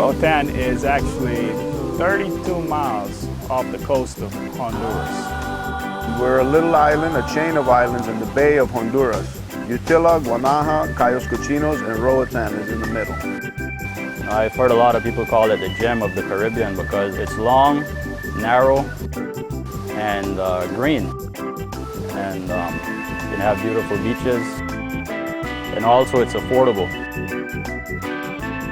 Roatan is actually 32 miles off the coast of Honduras. We're a little island, a chain of islands in the Bay of Honduras. Utila, Guanaja, Cayos Cochinos, and Roatan is in the middle. I've heard a lot of people call it the gem of the Caribbean because it's long, narrow, and green. And you can have beautiful beaches, and also it's affordable.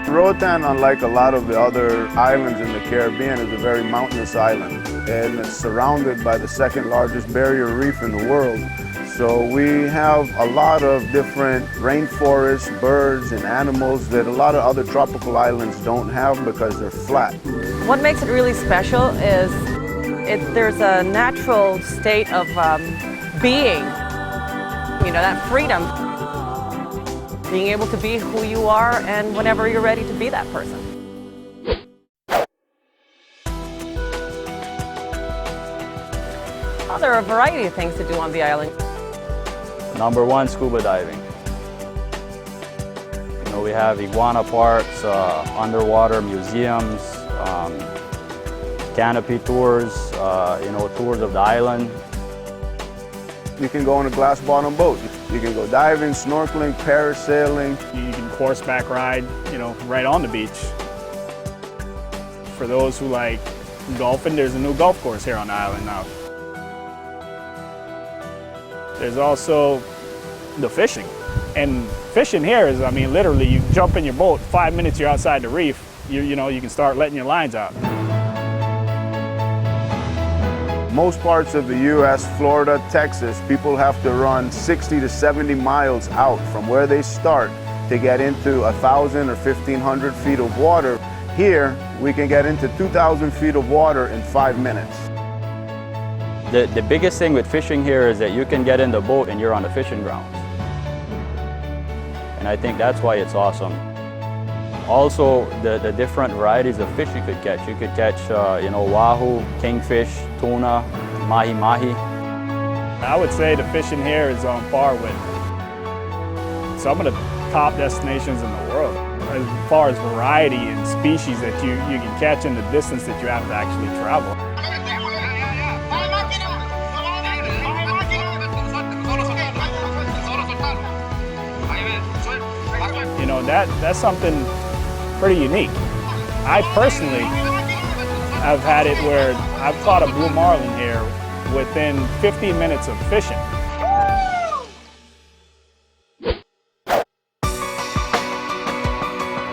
Roatan, unlike a lot of the other islands in the Caribbean, is a very mountainous island, and it's surrounded by the second largest barrier reef in the world. So we have a lot of different rainforests, birds, and animals that a lot of other tropical islands don't have because they're flat. What makes it really special is there's a natural state of being, you know, that freedom. Being able to be who you are and whenever you're ready to be that person. Well, there are a variety of things to do on the island. Number one, scuba diving. You know, we have iguana parks, underwater museums, canopy tours, you know, tours of the island. You can go on a glass bottom boat. You can go diving, snorkeling, parasailing. You can horseback ride, you know, right on the beach. For those who like golfing, there's a new golf course here on the island now. There's also the fishing. And fishing here is, I mean, literally you jump in your boat, 5 minutes you're outside the reef, you know, you can start letting your lines out. Most parts of the U.S., Florida, Texas, people have to run 60 to 70 miles out from where they start to get into 1,000 or 1,500 feet of water. Here, we can get into 2,000 feet of water in 5 minutes. The biggest thing with fishing here is that you can get in the boat and you're on the fishing grounds. And I think that's why it's awesome. Also, the different varieties of fish you could catch. You could catch, you know, wahoo, kingfish, tuna, mahi-mahi. I would say the fishing here is on par with some of the top destinations in the world. As far as variety and species that you can catch in the distance that you have to actually travel. You know, that's something pretty unique. I personally have had it where I've caught a blue marlin here within 15 minutes of fishing.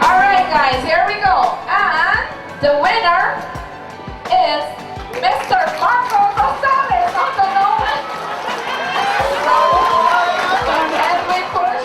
All right, guys, here we go. And the winner is Mr. Marco Gonzalez on the nose. Edwin Bush,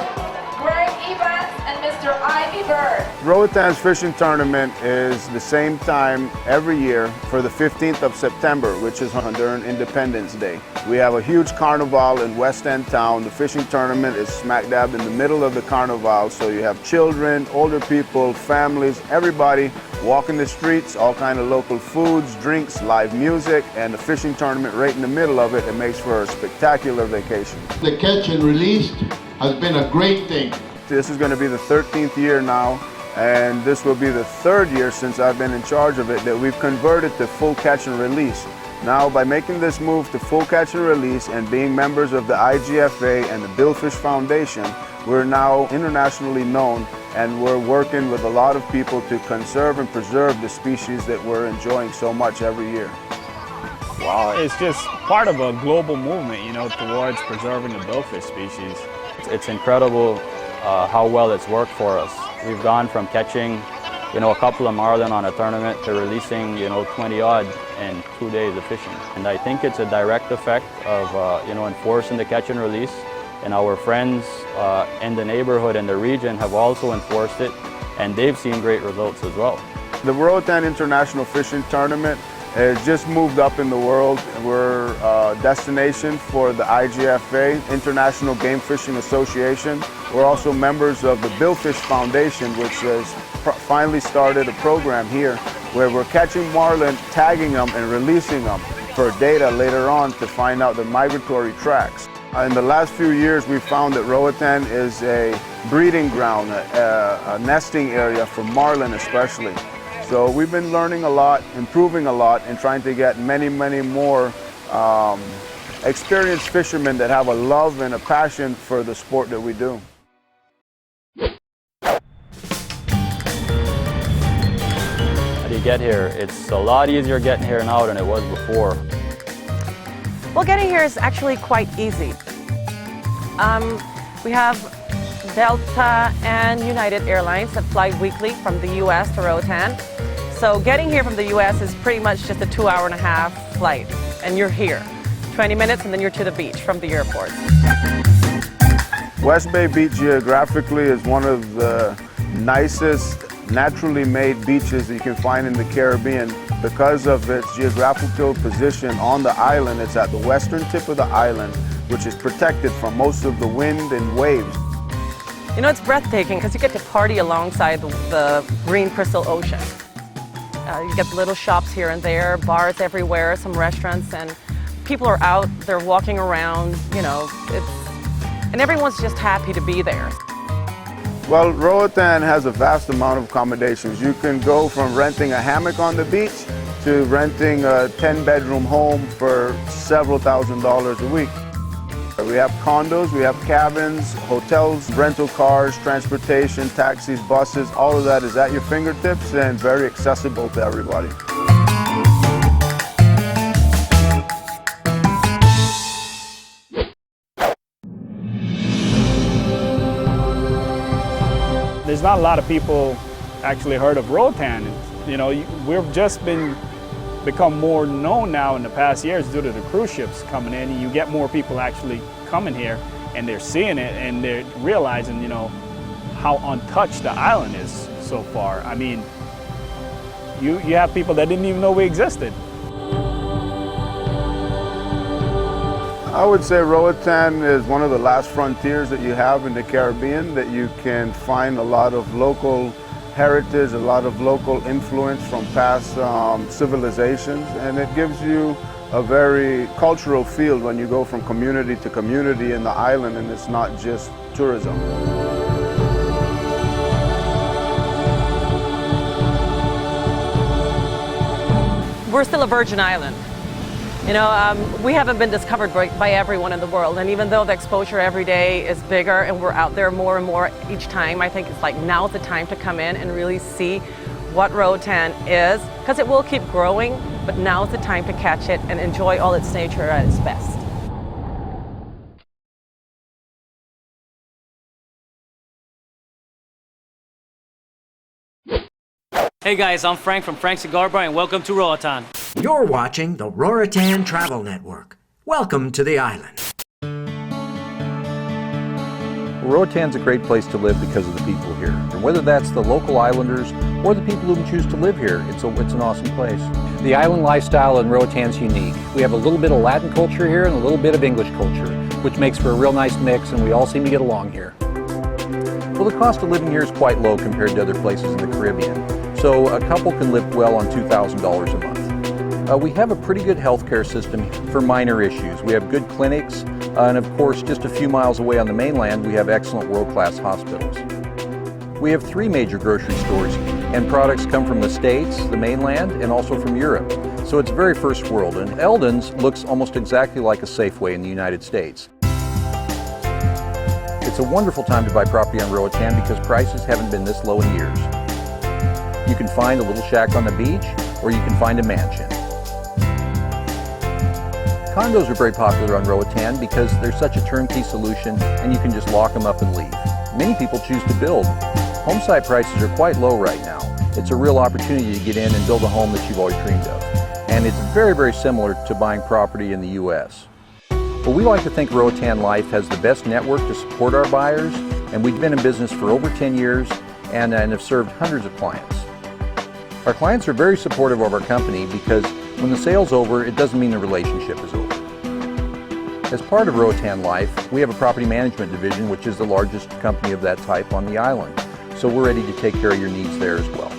Greg Evans, and Mr. Ivy Bird. Roatan's fishing tournament is the same time every year for the 15th of September, which is Honduran Independence Day. We have a huge carnival in West End town. The fishing tournament is smack dab in the middle of the carnival, so you have children, older people, families, everybody walking the streets, all kind of local foods, drinks, live music, and the fishing tournament right in the middle of it. It makes for a spectacular vacation. The catch and release has been a great thing. This is going to be the 13th year now, and this will be the 3rd year since I've been in charge of it that we've converted to full catch and release. Now, by making this move to full catch and release and being members of the IGFA and the Billfish Foundation, we're now internationally known, and we're working with a lot of people to conserve and preserve the species that we're enjoying so much every year. Well, it's just part of a global movement, you know, towards preserving the billfish species. It's incredible how well it's worked for us. We've gone from catching, you know, a couple of marlin on a tournament to releasing, you know, 20 odd in 2 days of fishing. And I think it's a direct effect of, you know, enforcing the catch and release. And our friends in the neighborhood and the region have also enforced it, and they've seen great results as well. The Roatan International Fishing Tournament has just moved up in the world. We're a destination for the IGFA, International Game Fishing Association. We're also members of the Billfish Foundation, which has finally started a program here where we're catching marlin, tagging them, and releasing them for data later on to find out the migratory tracks. In the last few years, we've found that Roatan is a breeding ground, a nesting area for marlin especially. So we've been learning a lot, improving a lot, and trying to get many more experienced fishermen that have a love and a passion for the sport that we do. How do you get here? It's a lot easier getting here now than it was before. Well, getting here is actually quite easy. We have Delta and United Airlines that fly weekly from the U.S. to Roatan. So getting here from the U.S. is pretty much just a 2.5-hour flight, and you're here. 20 minutes and then you're to the beach from the airport. West Bay Beach geographically is one of the nicest naturally made beaches that you can find in the Caribbean. Because of its geographical position on the island, it's at the western tip of the island, which is protected from most of the wind and waves. You know, it's breathtaking because you get to party alongside the green crystal ocean. You get little shops here and there, bars everywhere, some restaurants, and people are out, they're walking around, you know, and everyone's just happy to be there. Well, Roatan has a vast amount of accommodations. You can go from renting a hammock on the beach to renting a 10-bedroom home for several $1,000s a week. We have condos, we have cabins, hotels, rental cars, transportation, taxis, buses, all of that is at your fingertips and very accessible to everybody. There's not a lot of people actually heard of Roatan. You know, we've just become more known now in the past years due to the cruise ships coming in. You get more people actually coming here and they're seeing it and they're realizing, you know, how untouched the island is so far. I mean, you have people that didn't even know we existed. I would say Roatan is one of the last frontiers that you have in the Caribbean, that you can find a lot of local heritage, a lot of local influence from past civilizations, and it gives you a very cultural feel when you go from community to community in the island, and it's not just tourism. We're still a virgin island. You know, we haven't been discovered by everyone in the world, and even though the exposure every day is bigger and we're out there more and more each time, I think it's like now's the time to come in and really see what Roatan is, because it will keep growing, but now's the time to catch it and enjoy all its nature at its best. Hey guys, I'm Frank from Frank's Cigar Bar and welcome to Roatan. You're watching the Roatan Travel Network. Welcome to the island. Roatan's a great place to live because of the people here. And whether that's the local islanders or the people who choose to live here, it's an awesome place. The island lifestyle in Roatan's unique. We have a little bit of Latin culture here and a little bit of English culture, which makes for a real nice mix, and we all seem to get along here. Well, the cost of living here is quite low compared to other places in the Caribbean. So a couple can live well on $2,000 a month. We have a pretty good healthcare system for minor issues. We have good clinics, and of course, just a few miles away on the mainland, we have excellent world-class hospitals. We have 3 major grocery stores, and products come from the States, the mainland, and also from Europe. So it's very first world, and Eldon's looks almost exactly like a Safeway in the United States. It's a wonderful time to buy property on Roatan because prices haven't been this low in years. You can find a little shack on the beach, or you can find a mansion. Condos are very popular on Roatan because they're such a turnkey solution and you can just lock them up and leave. Many people choose to build. Homesite prices are quite low right now. It's a real opportunity to get in and build a home that you've always dreamed of. And it's very, very similar to buying property in the U.S. But we like to think Roatan Life has the best network to support our buyers, and we've been in business for over 10 years and have served hundreds of clients. Our clients are very supportive of our company because when the sale's over, it doesn't mean the relationship is over. As part of Roatan Life, we have a property management division, which is the largest company of that type on the island. So we're ready to take care of your needs there as well.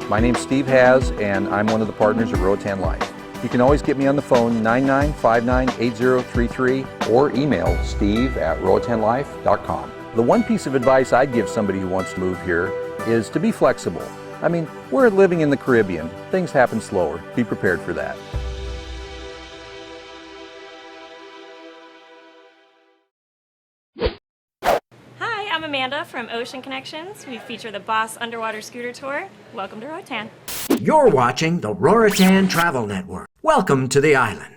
My name's Steve Haz, and I'm one of the partners of Roatan Life. You can always get me on the phone, 9959-8033, or email steve@roatanlife.com. The one piece of advice I'd give somebody who wants to move here is to be flexible. I mean, we're living in the Caribbean. Things happen slower. Be prepared for that. Hi, I'm Amanda from Ocean Connections. We feature the Boss Underwater Scooter Tour. Welcome to Roatan. You're watching the Roatan Travel Network. Welcome to the island.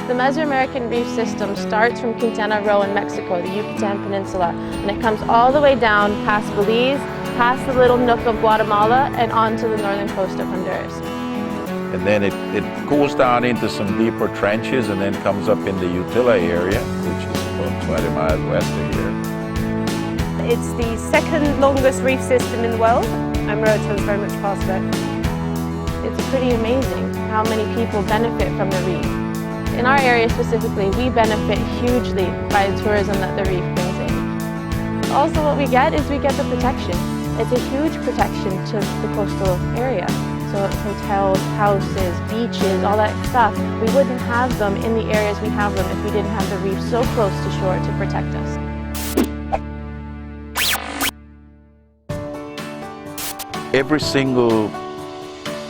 The Mesoamerican reef system starts from Quintana Roo in Mexico, the Yucatan Peninsula, and it comes all the way down past Belize, past the little nook of Guatemala, and onto the northern coast of Honduras. And then it goes down into some deeper trenches and then comes up in the Utila area, which is about 20 miles west of here. It's the second longest reef system in the world, and Roatan's very much part of it. It's pretty amazing how many people benefit from the reef. In our area specifically, we benefit hugely by the tourism that the reef brings in. Also what we get is we get the protection. It's a huge protection to the coastal area. So hotels, houses, beaches, all that stuff, we wouldn't have them in the areas we have them if we didn't have the reef so close to shore to protect us. Every single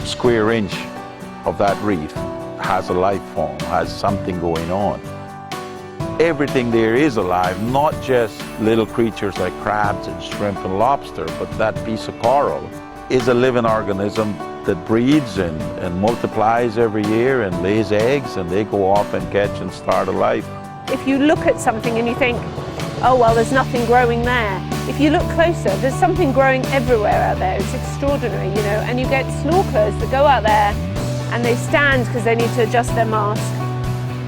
square inch of that reef has a life form, has something going on. Everything there is alive, not just little creatures like crabs and shrimp and lobster, but that piece of coral is a living organism that breeds and multiplies every year and lays eggs, and they go off and catch and start a life. If you look at something and you think, oh well, there's nothing growing there. If you look closer, there's something growing everywhere out there. It's extraordinary, you know, and you get snorkelers that go out there and they stand because they need to adjust their mask.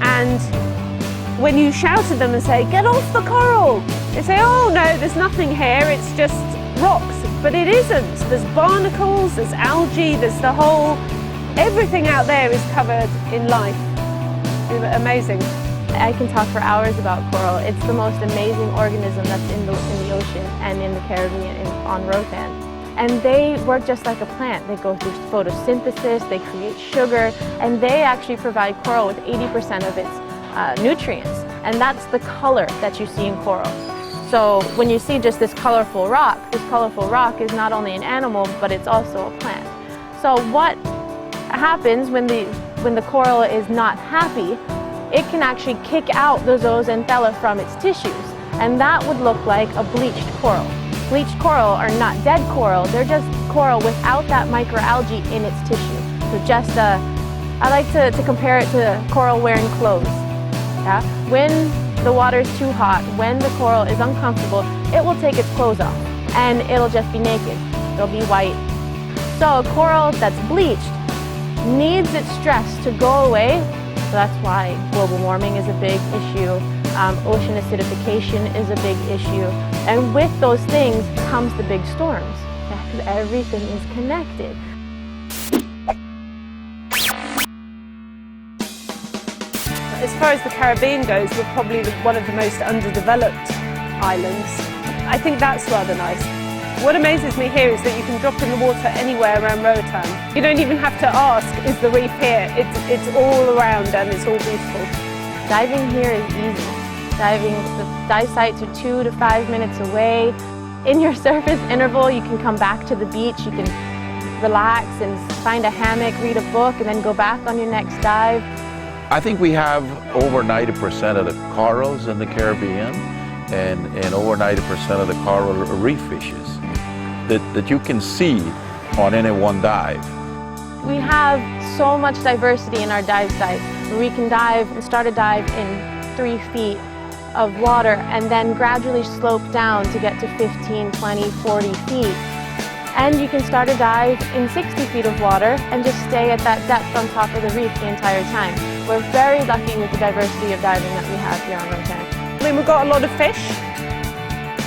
And when you shout at them and say, get off the coral, they say, oh no, there's nothing here, it's just rocks. But it isn't. There's barnacles, there's algae, there's the whole, everything out there is covered in life. It's amazing. I can talk for hours about coral. It's the most amazing organism that's in the ocean and in the Caribbean on Roatan. And they work just like a plant. They go through photosynthesis, they create sugar, and they actually provide coral with 80% of its nutrients. And that's the color that you see in coral. So when you see just this colorful rock is not only an animal, but it's also a plant. So what happens when the coral is not happy, it can actually kick out the zooxanthella from its tissues. And that would look like a bleached coral. Bleached coral are not dead coral, they're just coral without that microalgae in its tissue. So just, I like to compare it to coral wearing clothes. Yeah? When the water is too hot, when the coral is uncomfortable, it will take its clothes off and it'll just be naked. It'll be white. So a coral that's bleached needs its stress to go away. So that's why global warming is a big issue. Ocean acidification is a big issue. And with those things comes the big storms, because everything is connected. As far as the Caribbean goes, we're probably one of the most underdeveloped islands. I think that's rather nice. What amazes me here is that you can drop in the water anywhere around Roatan. You don't even have to ask, is the reef here? It's all around and it's all beautiful. Diving here is easy. The dive sites are 2 to 5 minutes away. In your surface interval, you can come back to the beach, you can relax and find a hammock, read a book, and then go back on your next dive. I think we have over 90% of the corals in the Caribbean and over 90% of the coral reef fishes that you can see on any one dive. We have so much diversity in our dive sites. We can dive and start a dive in 3 feet of water and then gradually slope down to get to 15, 20, 40 feet. And you can start a dive in 60 feet of water and just stay at that depth on top of the reef the entire time. We're very lucky with the diversity of diving that we have here on Roatan. I mean, we've got a lot of fish.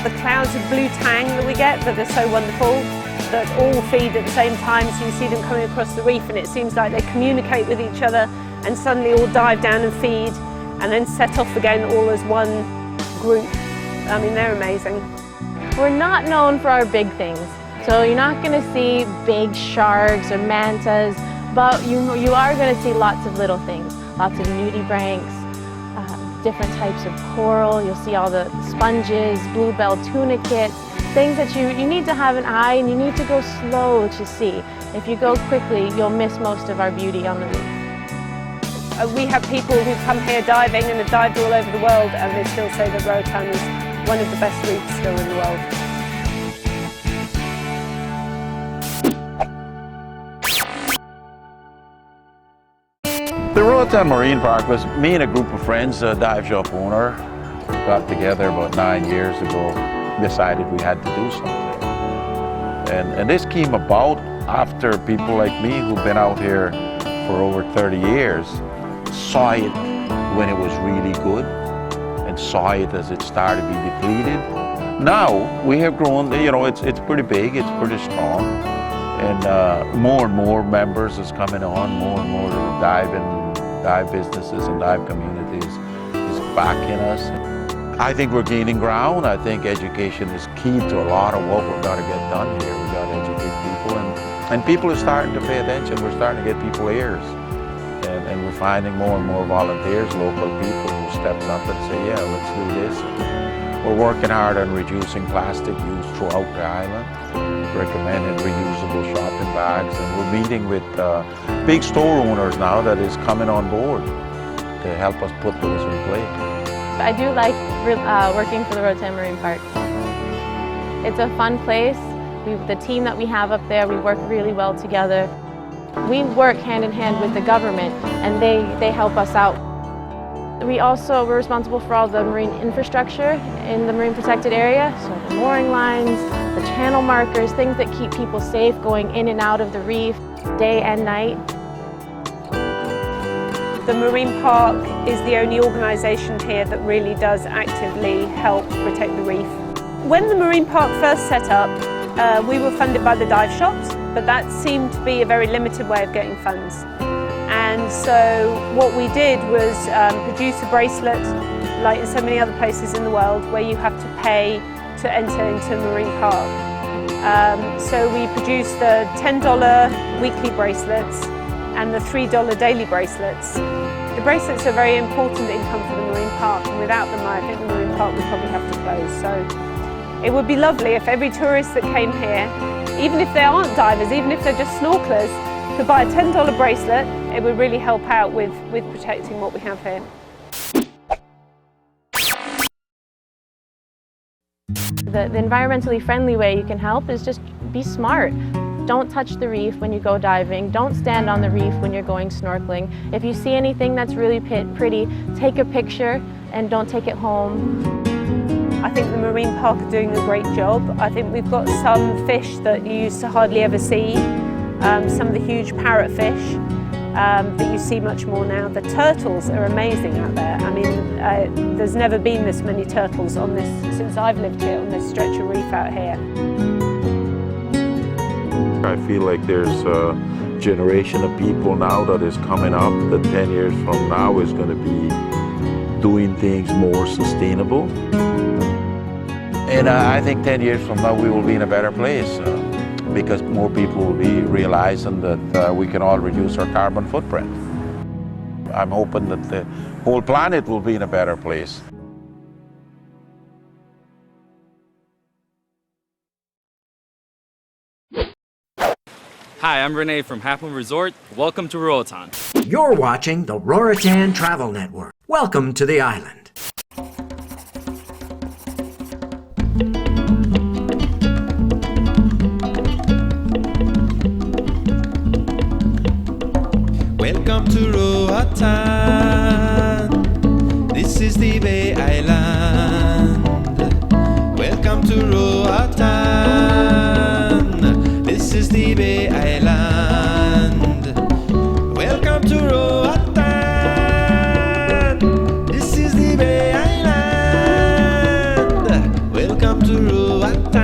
The clouds of blue tang that we get that are so wonderful, that all feed at the same time, so you see them coming across the reef and it seems like they communicate with each other and suddenly all dive down and feed and then set off again all as one group. I mean, they're amazing. We're not known for our big things. So you're not going to see big sharks or mantas, but you are going to see lots of little things. Lots of nudibranchs, different types of coral. You'll see all the sponges, bluebell tunicate, things that you need to have an eye and you need to go slow to see. If you go quickly, you'll miss most of our beauty on the reef. We have people who come here diving and have dived all over the world, and they still say that Roatan is one of the best reefs still in the world. The Roatan Marine Park was me and a group of friends, a dive shop owner, got together about 9 years ago, decided we had to do something. And this came about after people like me who've been out here for over 30 years saw it when it was really good and saw it as it started to be depleted. Now we have grown, you know, it's pretty big, it's pretty strong, and more members is coming on, more and more dive businesses and dive communities is backing us. I think we're gaining ground. I think education is key to a lot of what we're going to get done here. We've got to educate people, and people are starting to pay attention. We're starting to get people ears, and we're finding more and more volunteers, local people who steps up and say, yeah, let's do this. We're working hard on reducing plastic use throughout the island, recommending reusable shopping bags, and we're meeting with big store owners now that is coming on board to help us put those in place. I do like working for the Roatan Marine Park. It's a fun place. The team that we have up there, we work really well together. We work hand in hand with the government, and they help us out. We're responsible for all the marine infrastructure in the marine protected area, so the mooring lines, the channel markers, things that keep people safe going in and out of the reef, day and night. The Marine Park is the only organisation here that really does actively help protect the reef. When the Marine Park first set up, we were funded by the dive shops, but that seemed to be a very limited way of getting funds. And so what we did was produce a bracelet, like in so many other places in the world, where you have to pay to enter into a marine park. So we produced the $10 weekly bracelets and the $3 daily bracelets. The bracelets are very important income for the marine park, and without them I think the marine park would probably have to close. So it would be lovely if every tourist that came here, even if they aren't divers, even if they're just snorkelers, could buy a $10 bracelet. It would really help out with protecting what we have here. The environmentally friendly way you can help is just be smart. Don't touch the reef when you go diving. Don't stand on the reef when you're going snorkeling. If you see anything that's really pretty, take a picture and don't take it home. I think the Marine Park are doing a great job. I think we've got some fish that you used to hardly ever see. Some of the huge parrotfish that you see much more now. The turtles are amazing out there. I mean, there's never been this many turtles on this, since I've lived here, on this stretch of reef out here. I feel like there's a generation of people now that is coming up that 10 years from now is going to be doing things more sustainable. And I think 10 years from now we will be in a better place because more people will be realizing that we can all reduce our carbon footprint. I'm hoping that the whole planet will be in a better place. Hi, I'm Renee from Half Moon Resort. Welcome to Roatan. You're watching the Roatan Travel Network. Welcome to the island. Welcome to Roatan. This is the Bay Island. Welcome to Roatan. This is the Bay Island. Welcome to Roatan. This is the Bay Island. Welcome to Roatan.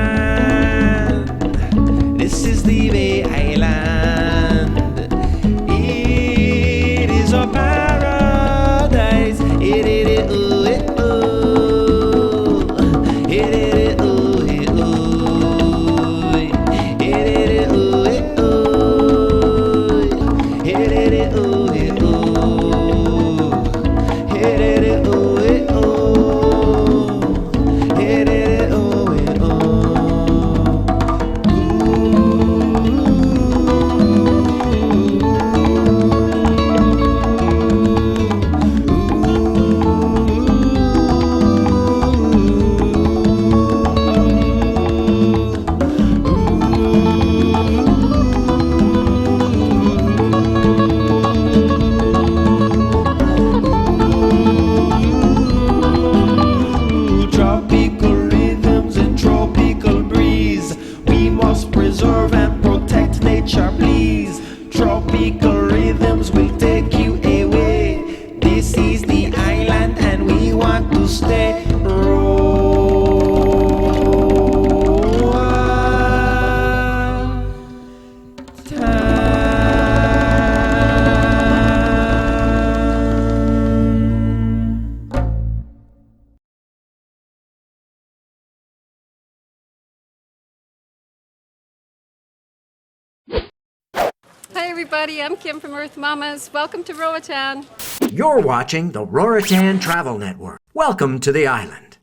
This is the Bay Island. It is our paradise. everybody, I'm Kim from Earth Mamas. Welcome to Roatan. You're watching the Roatan Travel Network. Welcome to the island.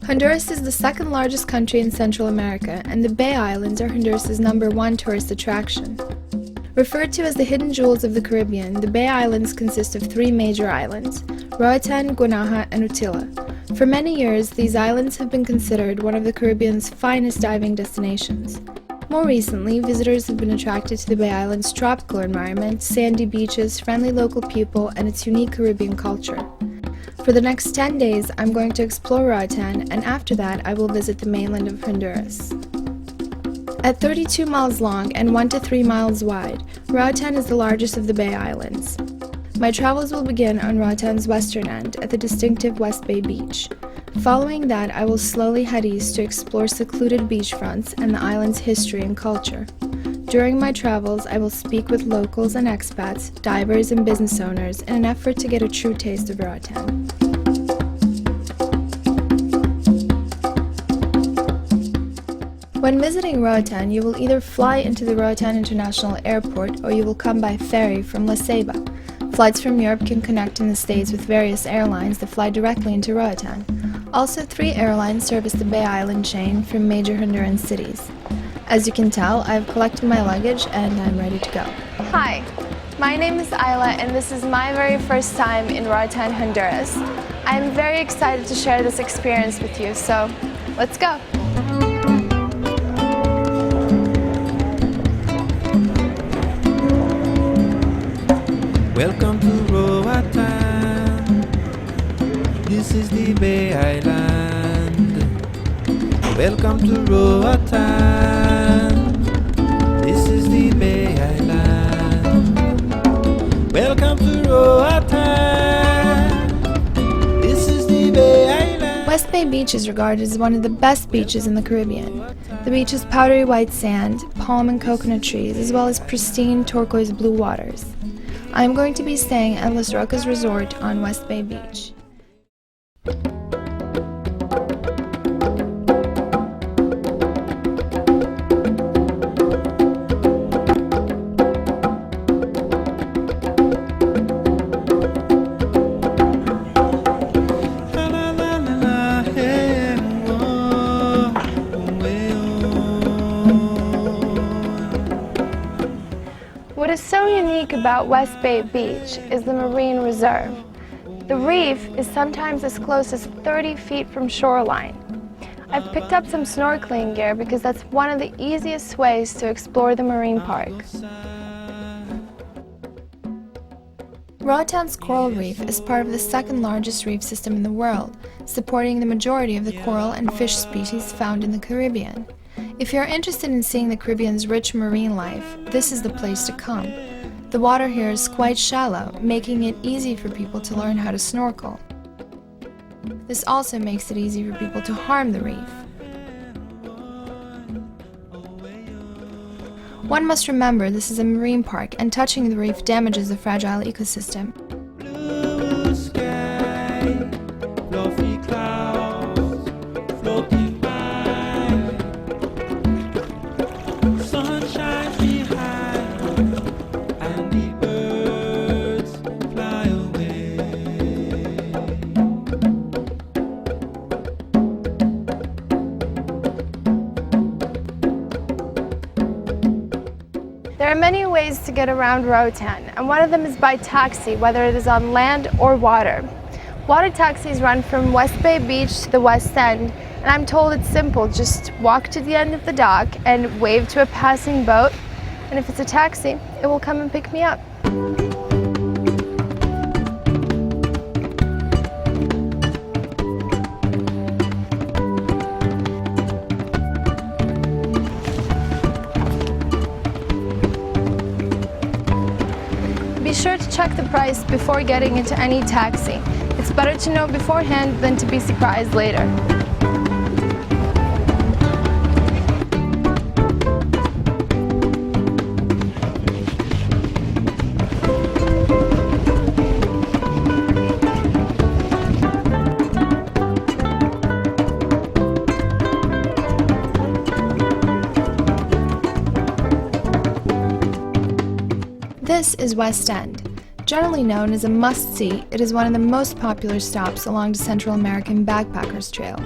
Honduras is the second largest country in Central America, and the Bay Islands are Honduras's #1 tourist attraction. Referred to as the hidden jewels of the Caribbean, the Bay Islands consist of 3 major islands, Roatan, Guanaja, and Utila. For many years, these islands have been considered one of the Caribbean's finest diving destinations. More recently, visitors have been attracted to the Bay Islands' tropical environment, sandy beaches, friendly local people, and its unique Caribbean culture. For the next 10 days, I'm going to explore Roatan, and after that, I will visit the mainland of Honduras. At 32 miles long and 1 to 3 miles wide, Roatan is the largest of the Bay Islands. My travels will begin on Roatan's western end at the distinctive West Bay Beach. Following that, I will slowly head east to explore secluded beachfronts and the island's history and culture. During my travels, I will speak with locals and expats, divers and business owners in an effort to get a true taste of Roatan. When visiting Roatan, you will either fly into the Roatan International Airport or you will come by ferry from La Ceiba. Flights from Europe can connect in the States with various airlines that fly directly into Roatan. Also, 3 airlines service the Bay Island chain from major Honduran cities. As you can tell, I've collected my luggage and I'm ready to go. Hi, my name is Ayla and this is my very first time in Roatan, Honduras. I am very excited to share this experience with you, so let's go. Welcome to Roatan. This is the Bay Island. Welcome to Roatan. This is the Bay Island. Welcome to Roatan. This is the Bay Island. West Bay Beach is regarded as one of the best beaches in the Caribbean. The beach's powdery white sand, palm and coconut trees, as well as pristine turquoise blue waters. I am going to be staying at Las Rocas Resort on West Bay Beach. What is so unique about West Bay Beach is the marine reserve. The reef is sometimes as close as 30 feet from shoreline. I've picked up some snorkeling gear because that's one of the easiest ways to explore the marine park. Roatan's coral reef is part of the second largest reef system in the world, supporting the majority of the coral and fish species found in the Caribbean. If you're interested in seeing the Caribbean's rich marine life, this is the place to come. The water here is quite shallow, making it easy for people to learn how to snorkel. This also makes it easy for people to harm the reef. One must remember this is a marine park, and touching the reef damages the fragile ecosystem. Blue sky, fluffy clouds, floating by. Sun shines behind, and the birds fly away. There are many ways to get around Roatan, and one of them is by taxi, whether it is on land or water. Water taxis run from West Bay Beach to the West End, and I'm told it's simple. Just walk to the end of the dock and wave to a passing boat, and if it's a taxi, it will come and pick me up. Be sure to check the price before getting into any taxi. It's better to know beforehand than to be surprised later. This is West End. Generally known as a must-see, it is one of the most popular stops along the Central American Backpackers Trail.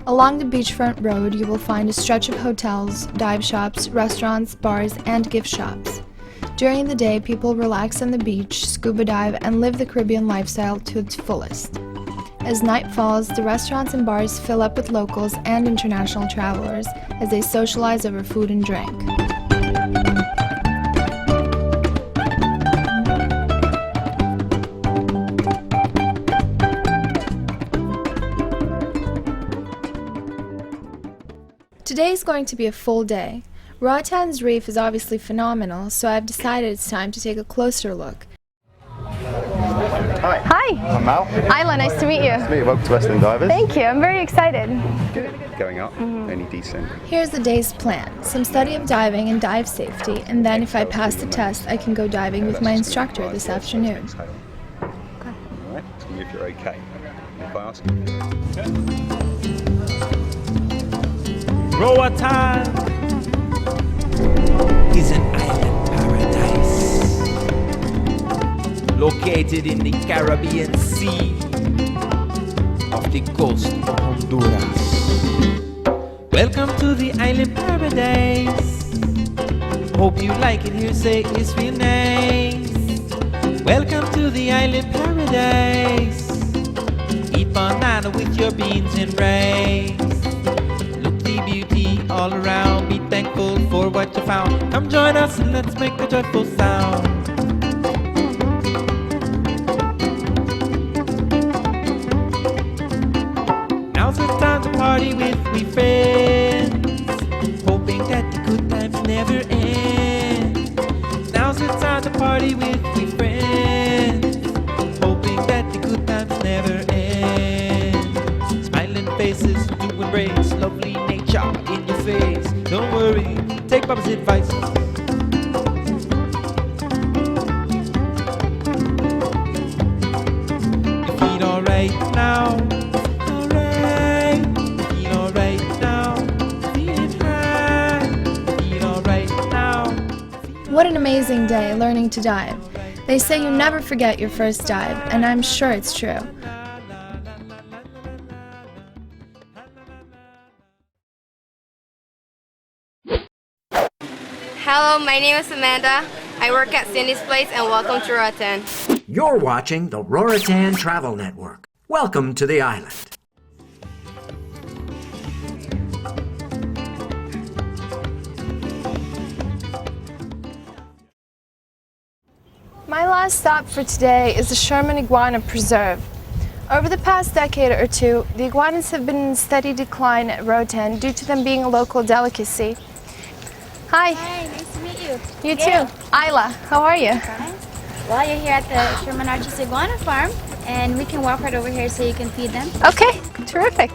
Along the beachfront road, you will find a stretch of hotels, dive shops, restaurants, bars, and gift shops. During the day, people relax on the beach, scuba dive, and live the Caribbean lifestyle to its fullest. As night falls, the restaurants and bars fill up with locals and international travelers as they socialize over food and drink. Today is going to be a full day. Roatan's reef is obviously phenomenal, so I've decided it's time to take a closer look. Hi. Hi. I'm Mal. Isla, nice to meet you. Nice to meet you. Welcome to West End Divers. Thank you. I'm very excited. Good. Going up, only decent. Here's the day's plan. Some study of diving and dive safety, and then if I pass the test, I can go diving with my instructor this afternoon. Okay. Alright, tell me if you're okay. If I ask you. Roatan is an island paradise located in the Caribbean Sea off the coast of Honduras. Welcome to the island paradise. Hope you like it here, say it's real nice. Welcome to the island paradise. Eat banana with your beans and rice. Beauty all around, be thankful for what you found. Come join us and let's make a joyful sound. Now's the time to party with we friends, hoping that the good times never end. Now's the time to party with we friends, hoping that the good times never end. Smiling faces to embrace lovely in your face. Don't worry, take Papa's advice. You feel alright now, alright. You feel alright now, feeling high. Feel alright now. What an amazing day learning to dive. They say you never forget your first dive, and I'm sure it's true. Hello, my name is Amanda. I work at Cindy's Place and welcome to Roatan. You're watching the Roatan Travel Network. Welcome to the island. My last stop for today is the Sherman Iguana Preserve. Over the past decade or two, the iguanas have been in steady decline at Roatan due to them being a local delicacy. Hi. Hi, nice to meet you. You too. Isla, how are you? Well, you're here at the Sherman Arches Iguana Farm, and we can walk right over here so you can feed them. Okay, terrific.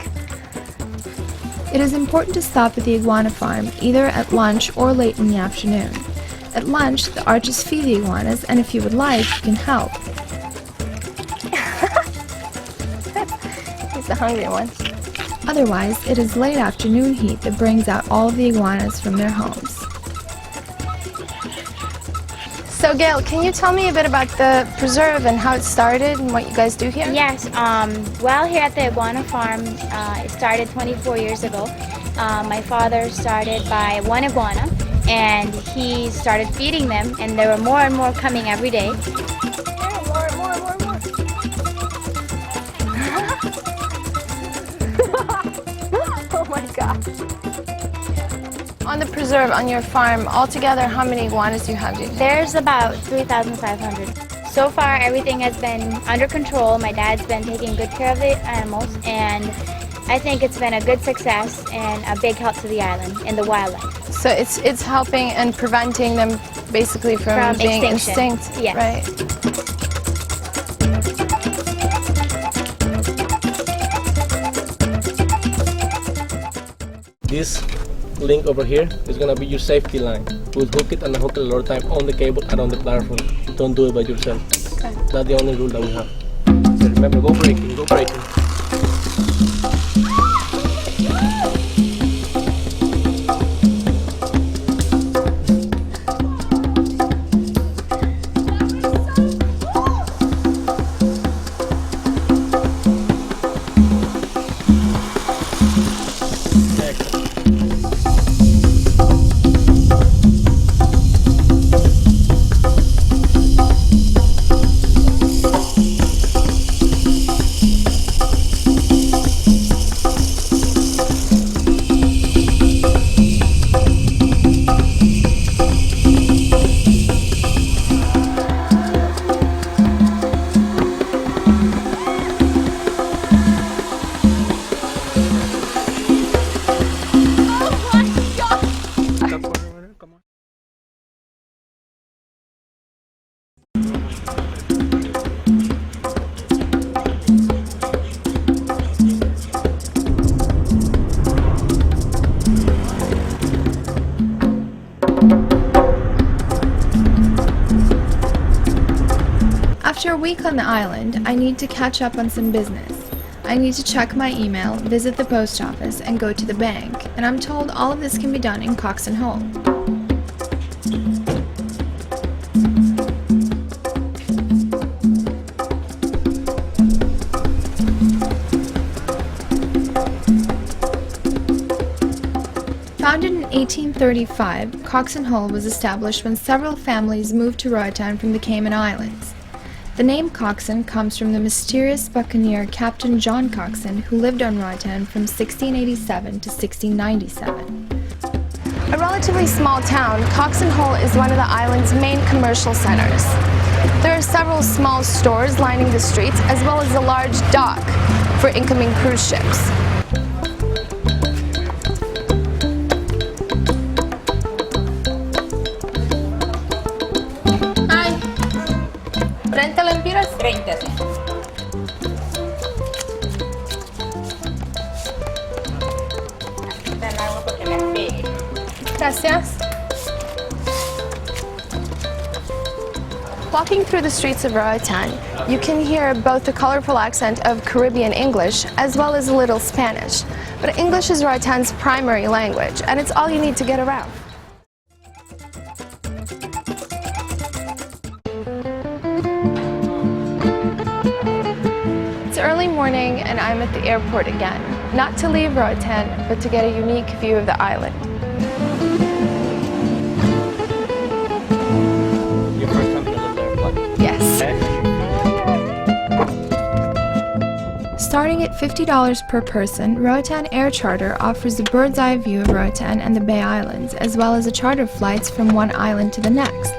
It is important to stop at the iguana farm, either at lunch or late in the afternoon. At lunch, the arches feed the iguanas, and if you would like, you can help. He's the hungry one. Otherwise, it is late afternoon heat that brings out all of the iguanas from their homes. So Gail, can you tell me a bit about the preserve and how it started and what you guys do here? Yes, well, here at the Iguana Farm, it started 24 years ago. My father started by one iguana, and he started feeding them, and there were more and more coming every day. Oh my God. On the preserve on your farm, altogether, how many iguanas do you have? There's about 3,500. So far, everything has been under control. My dad's been taking good care of the animals, and I think it's been a good success and a big help to the island and the wildlife. So it's helping and preventing them basically from being extinction. extinct. Yes. Right. This link over here is gonna be your safety line. We'll hook it and unhook it a lot of time on the cable and on the platform. Don't do it by yourself. Okay. That's the only rule that we have. So remember, go breaking, go breaking. After a week on the island, I need to catch up on some business. I need to check my email, visit the post office, and go to the bank, and I'm told all of this can be done in Coxon Hole. Founded in 1835, Coxon Hole was established when several families moved to Roatan from the Cayman Islands. The name Coxon comes from the mysterious buccaneer Captain John Coxon, who lived on Roatan from 1687 to 1697. A relatively small town, Coxon Hole is one of the island's main commercial centers. There are several small stores lining the streets, as well as a large dock for incoming cruise ships. ¿30 lempiras? 30, sí. Gracias. Walking through the streets of Roatan, you can hear both the colorful accent of Caribbean English as well as a little Spanish. But English is Roatan's primary language, and it's all you need to get around. It's early morning and I'm at the airport again, not to leave Roatan, but to get a unique view of the island. Your first time to live there, like? Yes. Starting at $50 per person, Roatan Air Charter offers a bird's eye view of Roatan and the Bay Islands, as well as a charter flights from one island to the next.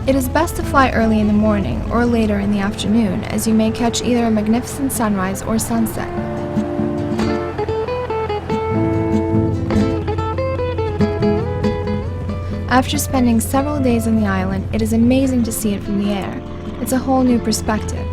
It is best to fly early in the morning or later in the afternoon, as you may catch either a magnificent sunrise or sunset. After spending several days on the island, it is amazing to see it from the air. It's a whole new perspective.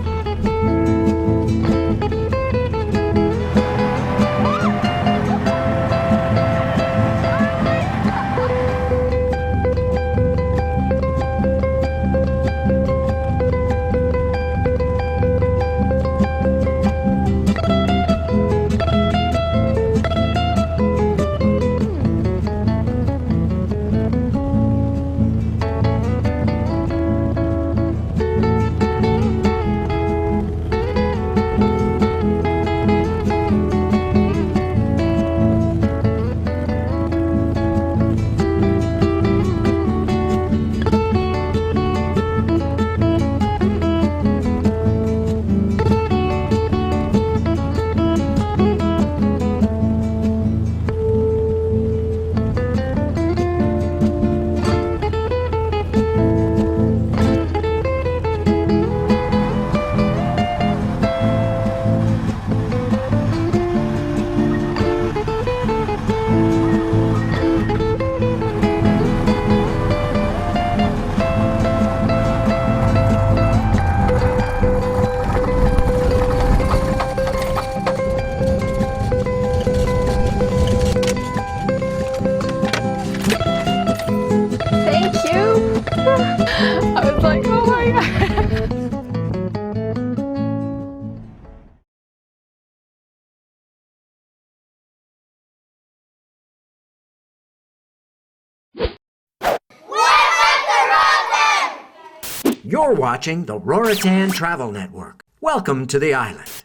You're watching the Roatan Travel Network. Welcome to the island.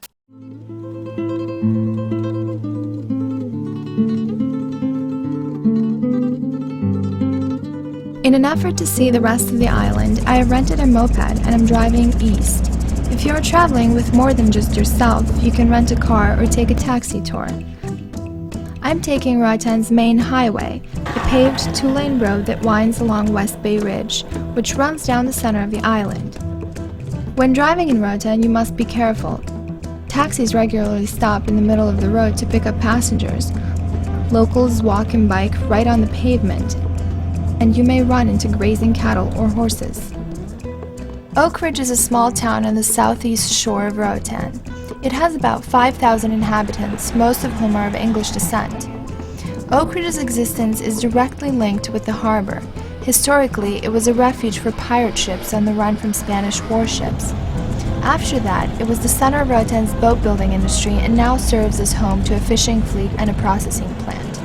In an effort to see the rest of the island, I have rented a moped and am driving east. If you are traveling with more than just yourself, you can rent a car or take a taxi tour. I'm taking Roatan's main highway, the paved 2-lane road that winds along West Bay Ridge, which runs down the center of the island. When driving in Roatan, you must be careful. Taxis regularly stop in the middle of the road to pick up passengers. Locals walk and bike right on the pavement, and you may run into grazing cattle or horses. Oak Ridge is a small town on the southeast shore of Roatan. It has about 5,000 inhabitants, most of whom are of English descent. Oak Ridge's existence is directly linked with the harbor. Historically, it was a refuge for pirate ships on the run from Spanish warships. After that, it was the center of Roatan's boat building industry and now serves as home to a fishing fleet and a processing plant.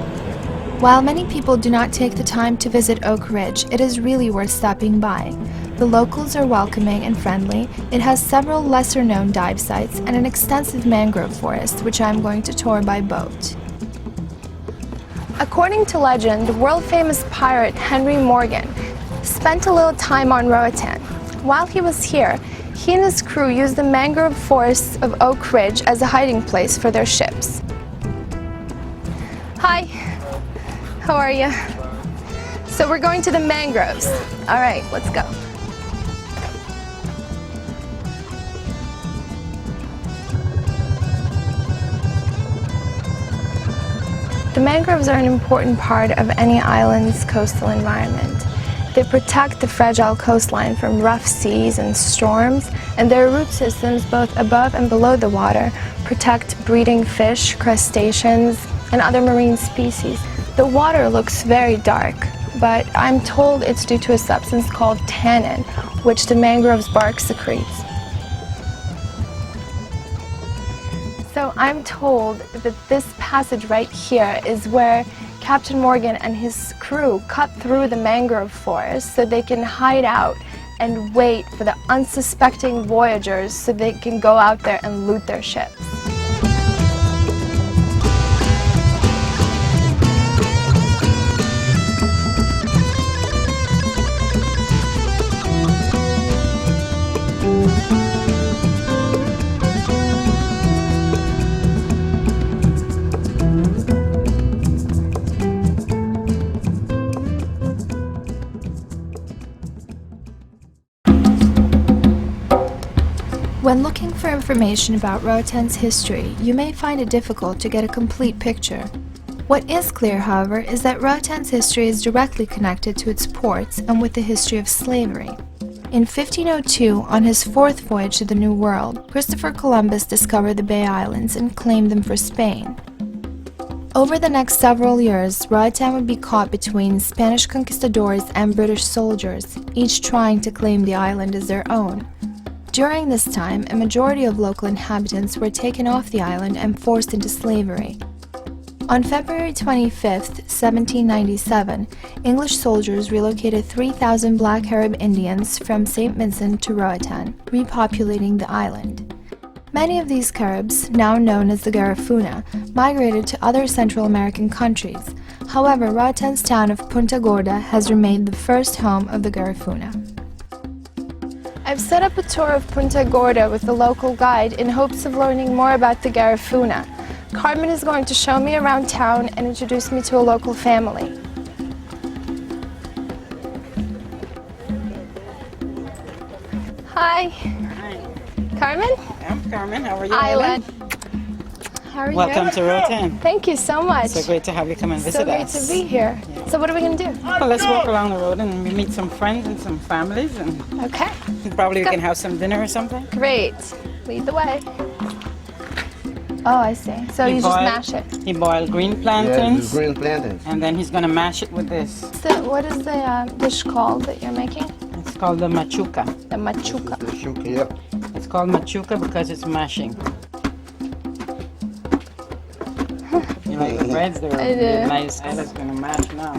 While many people do not take the time to visit Oak Ridge, it is really worth stopping by. The locals are welcoming and friendly. It has several lesser-known dive sites and an extensive mangrove forest, which I am going to tour by boat. According to legend, the world-famous pirate Henry Morgan spent a little time on Roatan. While he was here, he and his crew used the mangrove forests of Oak Ridge as a hiding place for their ships. Hi. How are you? So we're going to the mangroves. All right, let's go. The mangroves are an important part of any island's coastal environment. They protect the fragile coastline from rough seas and storms, and their root systems, both above and below the water, protect breeding fish, crustaceans, and other marine species. The water looks very dark, but I'm told it's due to a substance called tannin, which the mangrove's bark secretes. So I'm told that this passage right here is where Captain Morgan and his crew cut through the mangrove forest so they can hide out and wait for the unsuspecting voyagers so they can go out there and loot their ships. When looking for information about Roatan's history, you may find it difficult to get a complete picture. What is clear, however, is that Roatan's history is directly connected to its ports and with the history of slavery. In 1502, on his fourth voyage to the New World, Christopher Columbus discovered the Bay Islands and claimed them for Spain. Over the next several years, Roatan would be caught between Spanish conquistadors and British soldiers, each trying to claim the island as their own. During this time, a majority of local inhabitants were taken off the island and forced into slavery. On February 25, 1797, English soldiers relocated 3,000 Black Arab Indians from St. Vincent to Roatan, repopulating the island. Many of these Caribs, now known as the Garifuna, migrated to other Central American countries. However, Roatan's town of Punta Gorda has remained the first home of the Garifuna. I've set up a tour of Punta Gorda with a local guide in hopes of learning more about the Garifuna. Carmen is going to show me around town and introduce me to a local family. Hi. Hi. Carmen? I'm Carmen. How are you? Island. How are you? Welcome to Roatan. Thank you so much. So great to have you come and visit us. So great to be here. So what are we going to do? Well, let's walk along the road and we meet some friends and some families. And okay. Probably we can have some dinner or something. Great. Lead the way. Oh, I see. So you just mash it. He boiled green plantains. Yeah, green plantains. And then he's going to mash it with this. So what is the dish called that you're making? It's called the machuca. The machuca. The machuca, yep. It's called machuca because it's mashing. You like the breads? They're nice. Isla's going to mash now.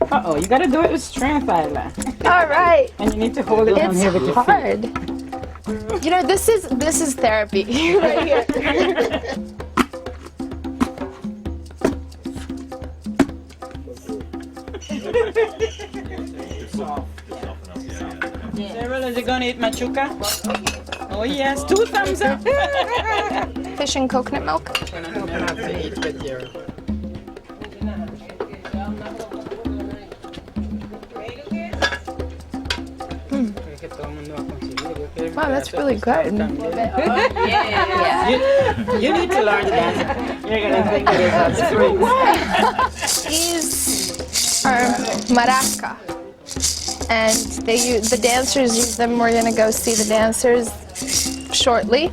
Uh-oh, you got to do it with strength, Isla. All right. And you need to hold it down here with It's your feet. hard. You know, this is therapy right here. Cheryl, is you gonna eat machuca? Oh yes, 2 thumbs up. Fish and coconut milk. Wow, that's really good. You need to learn to dance. You're gonna think it is. These are maraca, and the dancers use them. We're gonna go see the dancers shortly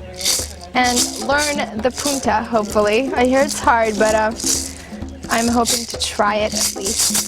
and learn the punta. Hopefully, I hear it's hard, but I'm hoping to try it at least.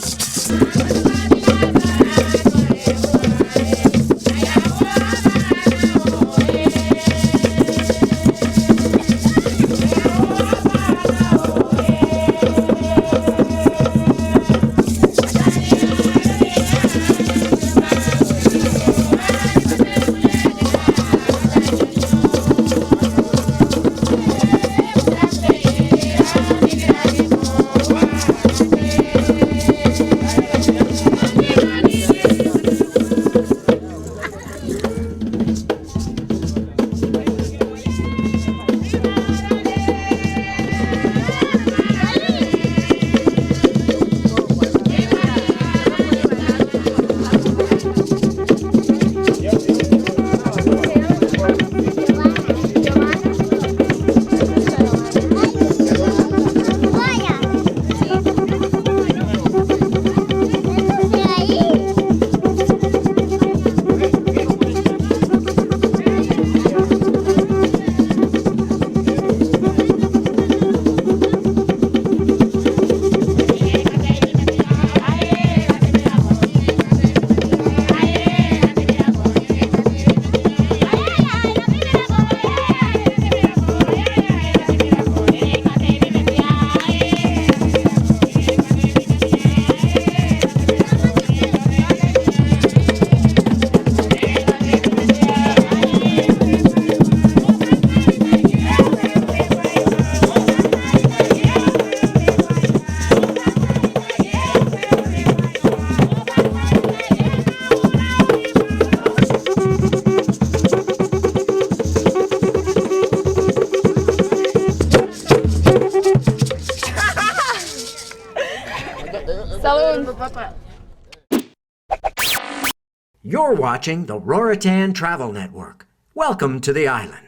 You're watching the Roatan Travel Network. Welcome to the island.